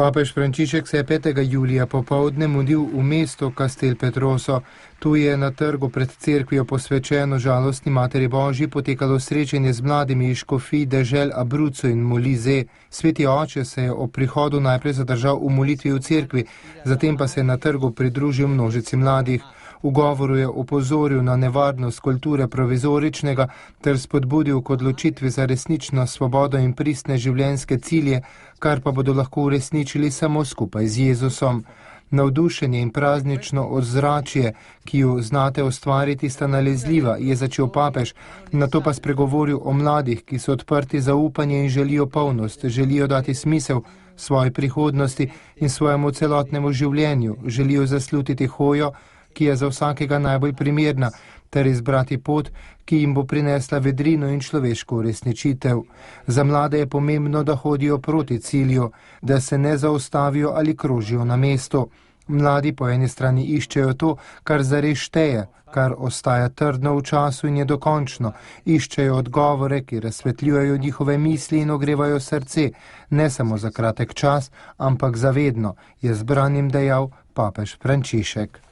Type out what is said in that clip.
Papež Frančišek se je 5. julija popoldne mudil v mesto Castelpetroso. Tu je na trgu pred cerkvijo posvečeno žalostni Materi Božji potekalo srečanje z mladimi iz škofij dežel Abruzzo in Molise. Sveti oče se je ob prihodu najprej zadržal v molitvi v cerkvi, zatem pa se je na trgu pridružil množici mladih. V govoru je opozoril na nevarnost kulture provizoričnega ter spodbudil k odločitvi za resnično svobodo in pristne življenjske cilje, kar pa bodo lahko uresničili samo skupaj z Jezusom. Navdušenje in praznično ozračje, ki ju znate ustvariti, sta nalezljiva, je začel papež, nato pa spregovoril o mladih, ki so odprti za upanje in želijo polnost, želijo dati smisel svoji prihodnosti in svojemu celotnemu življenju, želijo zaslutiti hojo, ki je za vsakega najbolj primerna, ter izbrati pot, ki jim bo prinesla vedrino in človeško uresničitev. Za mlade je pomembno, da hodijo proti cilju, da se ne zaustavijo ali krožijo na mestu. Mladi po eni strani iščejo to, kar zares šteje, kar ostaja trdno v času in je dokončno. Iščejo odgovore, ki razsvetljujejo njihove misli in ogrevajo srce, ne samo za kratek čas, ampak za vedno, je z branim dejal papež Frančišek.